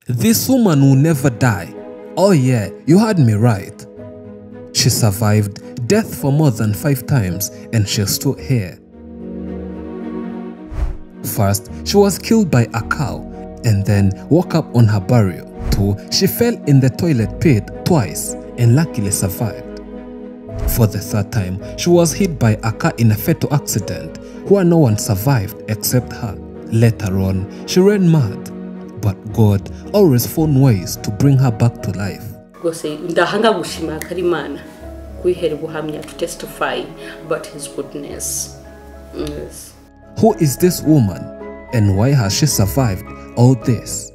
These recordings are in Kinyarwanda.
This woman will never die. Oh yeah, you heard me right. She survived death for more than 5 times and she's still here. First, she was killed by a cow and then woke up on her burial. 2, she fell in the toilet pit twice and luckily survived. For the 3rd time, she was hit by a car in a fatal accident where no one survived except her. Later on, she ran mad, but God always found ways to bring her back to life. To testify about his goodness. Yes. Who is this woman and why has she survived all this?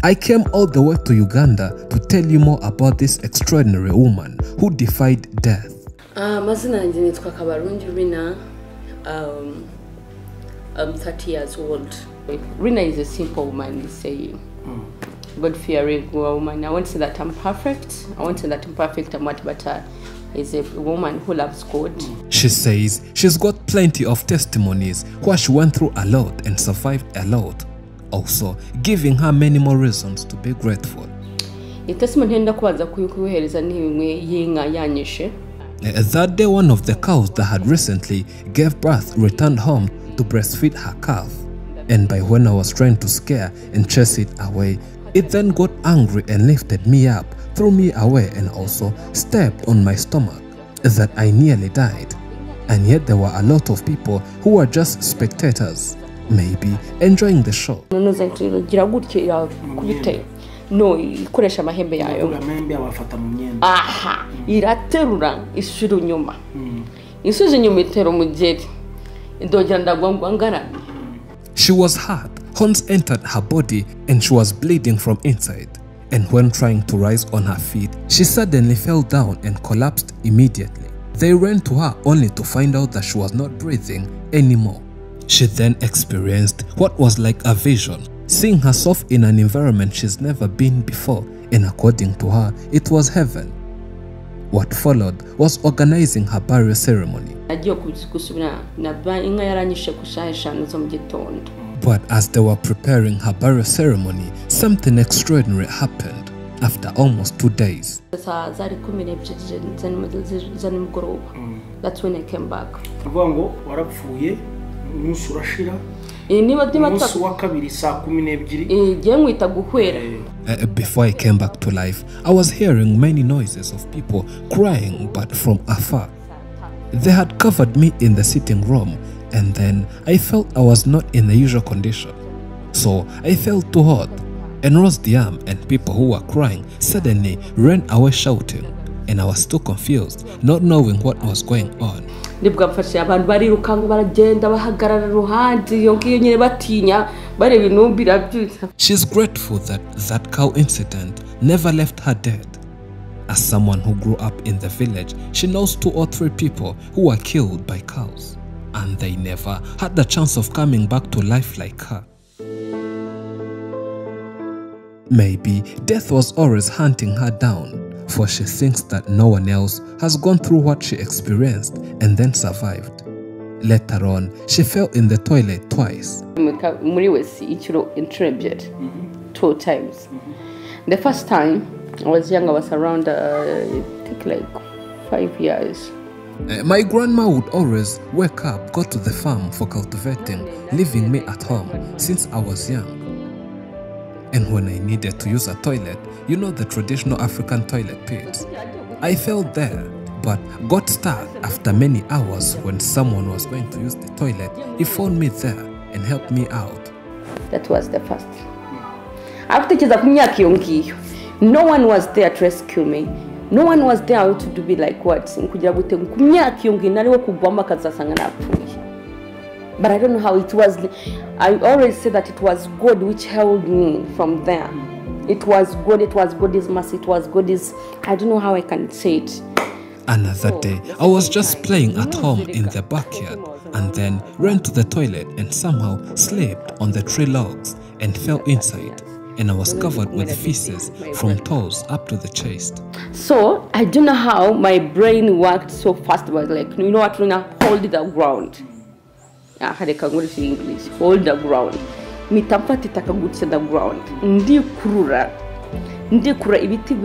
I came all the way to Uganda to tell you more about this extraordinary woman who defied death. Mazina yanjye nitwa Kabarungi Rina. I'm 30 years old. Rina is a simple woman, saying. God-fearing woman. I won't say that I'm perfect. I won't say that I'm perfect. I'm what, but is a woman who loves God. She says she's got plenty of testimonies where she went through a lot and survived a lot, also giving her many more reasons to be grateful. That day, one of the cows that had recently gave birth returned home to breastfeed her calf, and by when I was trying to scare and chase it away, it then got angry and lifted me up, threw me away, and also stepped on my stomach, that I nearly died. And yet there were a lot of people who were just spectators, maybe enjoying the show. No, ikoresha amahembe yayo. Aha, iraterura isubira inyuma. Isubiza inyuma itera umugeri. Indogera ndagwangwa ngaramye. She was hurt. Horns entered her body and she was bleeding from inside. And when trying to rise on her feet, she suddenly fell down and collapsed immediately. They ran to her only to find out that she was not breathing anymore. She then experienced what was like a vision, seeing herself in an environment she's never been before, and according to her, it was heaven. What followed was organizing her burial ceremony. But as they were preparing her burial ceremony, something extraordinary happened. After almost 2 days, that's when I came back. Before I came back to life, I was hearing many noises of people crying, but from afar. They had covered me in the sitting room, and then I felt I was not in the usual condition. So I felt too hot and raised the arm, and people who were crying suddenly ran away shouting, and I was still confused, not knowing what was going on. She's grateful that that cow incident never left her dead. As someone who grew up in the village, she knows 2 or 3 people who were killed by cows, and they never had the chance of coming back to life like her. Maybe death was always hunting her down, for she thinks that no one else has gone through what she experienced and then survived. Later on, she fell in the toilet twice. 2 times. The first time I was young, I was around I think like 5 years. My grandma would always wake up, go to the farm for cultivating, leaving me at home since I was young. And when I needed to use a toilet, you know the traditional African toilet pits, I fell there, but got stuck after many hours. When someone was going to use the toilet, he found me there and helped me out. That was the first. After no one was there to rescue me. No one was there to do me like what? But I don't know how it was. I always say that it was God which held me from there. It was God's mercy, it was God's, I don't know how I can say it. Another day, I was just playing at home in the backyard and then ran to the toilet and somehow slipped on the tree logs and fell inside. And I was covered with feces from toes up to the chest. So, I don't know how my brain worked so fast. I was like, you know what, Rina, hold the ground. hareka ngurishira English, hold the ground. Mitapati takagutse the ground. Ndikurura ibiti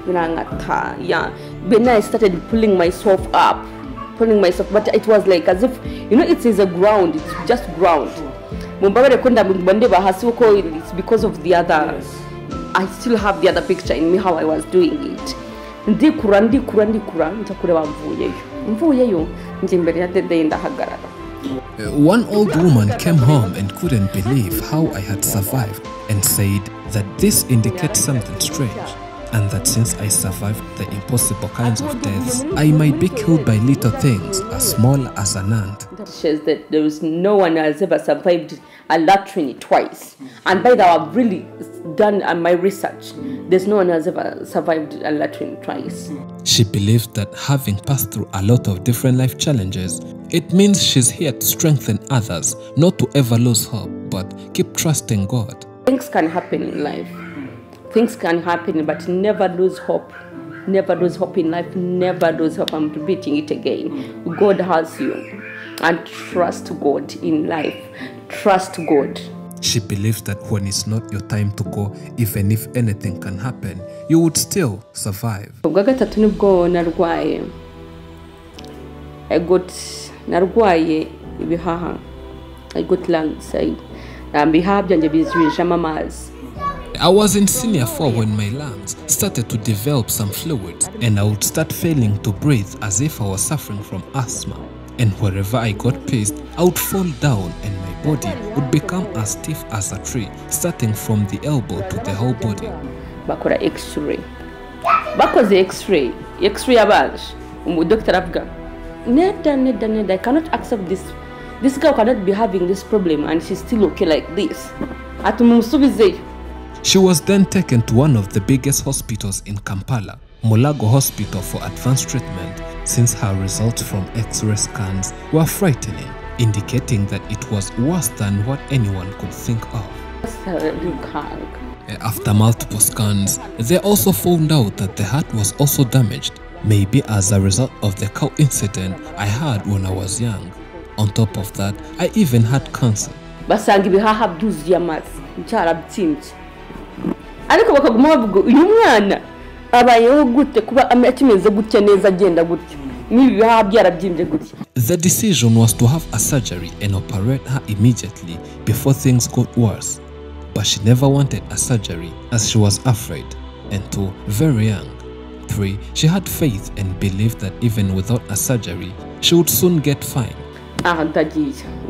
birangata. Yeah. Then I started pulling myself up. But it was like as if, it is a ground, it's just ground. It's because of the other. Yes. I still have the other picture in me how I was doing it. One old woman came home and couldn't believe how I had survived and said that this indicates something strange, and that since I survived the impossible kinds of deaths, I might be killed by little things as small as an ant. That shows that there is no one who has ever survived a latrine twice. And by that, I've really done my research. There's no one who has ever survived a latrine twice. She believes that having passed through a lot of different life challenges, it means she's here to strengthen others, not to ever lose hope, but keep trusting God. Things can happen in life. Things can happen, but never lose hope. Never lose hope in life. Never lose hope. I'm repeating it again. God has you. And trust God in life. Trust God. She believes that when it's not your time to go, even if anything can happen, you would still survive. I got lungs. I was in senior 4 when my lungs started to develop some fluids, and I would start failing to breathe as if I was suffering from asthma. And wherever I got pissed, I would fall down and my body would become as stiff as a tree, starting from the elbow to the whole body. Bakora X-ray. Bakoze X-ray. X-ray abaje. Dr. Afga. Neda. I cannot accept this. This girl cannot be having this problem and she's still okay like this. She was then taken to one of the biggest hospitals in Kampala, Mulago Hospital, for advanced treatment, since her results from X-ray scans were frightening, indicating that it was worse than what anyone could think of. After multiple scans, they also found out that the heart was also damaged, maybe as a result of the cow incident I had when I was young. On top of that, I even had cancer. Ariko bakaguma bavuga uyu mwana abayeho gute kuba akimeze gutya neza agenda gutya nibiha byarabyimbye gutya. The decision was to have a surgery and operate her immediately before things got worse, but she never wanted a surgery as she was afraid. And 2, very young. 3, she had faith and believed that even without a surgery she would soon get fine.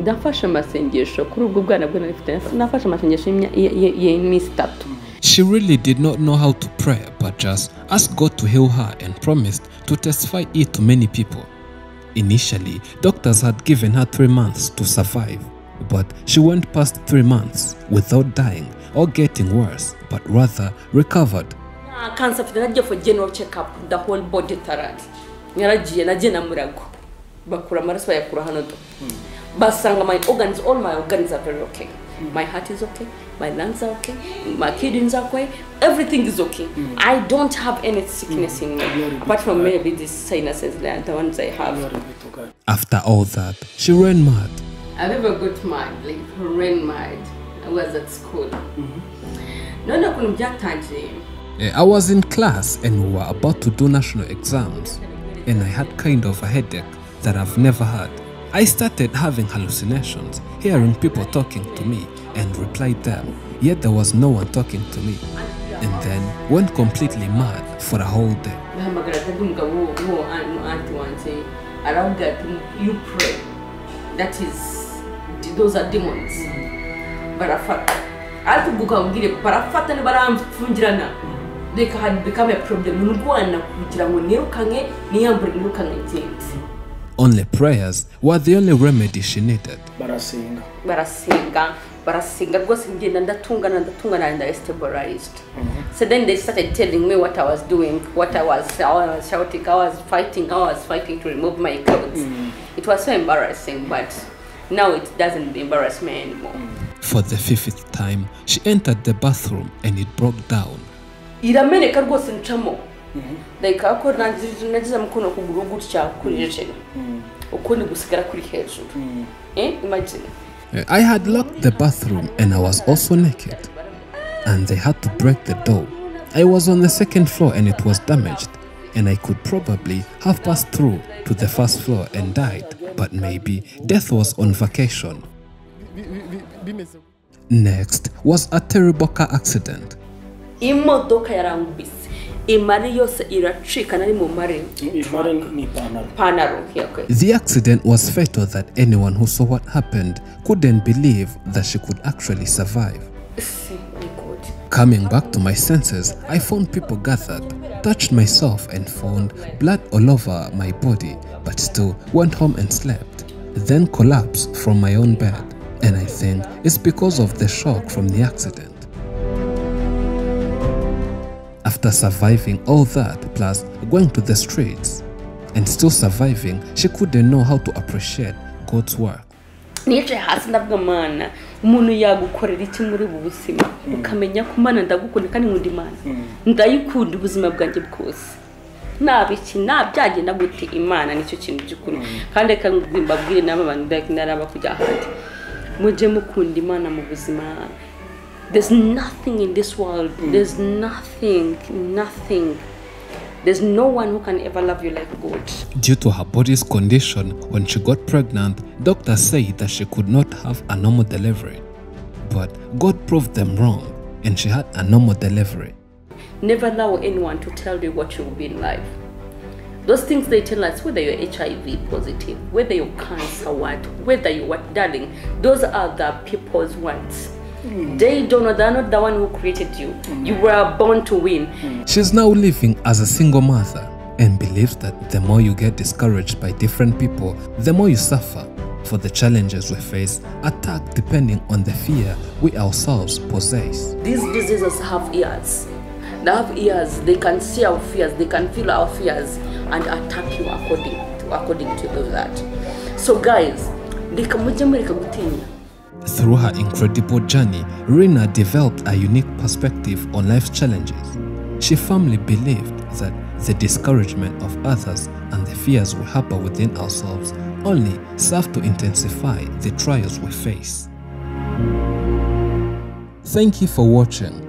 Ndafasha amasengesho kuri ubwo bwana bwo nafite nafasha amasengesho y'imisi 3. She really did not know how to pray, but just asked God to heal her and promised to testify it to many people. Initially, doctors had given her 3 months to survive, but she went past 3 months without dying or getting worse, but rather recovered. Cancer for general checkup, the whole body tarat. Najena murago. Bakura maraswa yakura hanoto. Basanga my organs, all my organs are very okay. My heart is okay, my lungs are okay, my kidneys are okay, everything is okay. I don't have any sickness in me, apart from maybe these sinuses, the ones I have. After all that, she ran mad. I never got mad, like ran mad. I was at school. I was in class and we were about to do national exams, and I had kind of a headache that I've never had. I started having hallucinations, hearing people talking to me and replied them, yet there was no one talking to me, and then went completely mad for a whole day. You pray. That is, those are demons. They can become a problem. Only prayers were the only remedy she needed. Barasinga and I stabilized. So then they started telling me what I was doing, I was shouting, I was fighting to remove my clothes. It was so embarrassing, but now it doesn't embarrass me anymore. For the 5th time, she entered the bathroom and it broke down. ukundi gusigara kuri hejuru. Imagine. I had locked the bathroom and I was also naked, and they had to break the door. I was on the second floor and it was damaged, and I could probably have passed through to the first floor and died, but maybe death was on vacation. Next was a terrible car accident. Imodoka yarangubise. Imari yose iracika nari mu mare. Panaro. Okay. The accident was fatal that anyone who saw what happened couldn't believe that she could actually survive. Coming back to my senses, I found people gathered, touched myself and found blood all over my body, but still went home and slept, then collapsed from my own bed, and I think it's because of the shock from the accident. After surviving all that, plus going to the streets, and still surviving, she couldn't know how to appreciate God's work. Niche hasi ndavuga mana umuntu yagukorera iki muri ubu buzima ukamenya ko mana ndagukunda kandi nkunda Imana ndayikunda ubuzima bwanjye bwose nabiki nabyagenda gute Imana nicyo kintu gikuru kandi mbabwire n'abantu naraba kujya ahandi muje mukunda Imana mu buzima. There's nothing in this world, there's nothing. There's no one who can ever love you like God. Due to her body's condition, when she got pregnant, doctors said that she could not have a normal delivery. But God proved them wrong, and she had a normal delivery. Never allow anyone to tell you what you will be in life. Those things they tell us, whether you're HIV positive, whether you're cancer, whether you're what, darling, those are the people's words. They don't know, they're not the one who created you. You were born to win. She's now living as a single mother and believes that the more you get discouraged by different people, the more you suffer. For the challenges we face attack depending on the fear we ourselves possess. These diseases have ears. They have ears, they can see our fears, they can feel our fears and attack you according to that. So guys, through her incredible journey, Rina developed a unique perspective on life's challenges. She firmly believed that the discouragement of others and the fears we harbor within ourselves only serve to intensify the trials we face. Thank you for watching.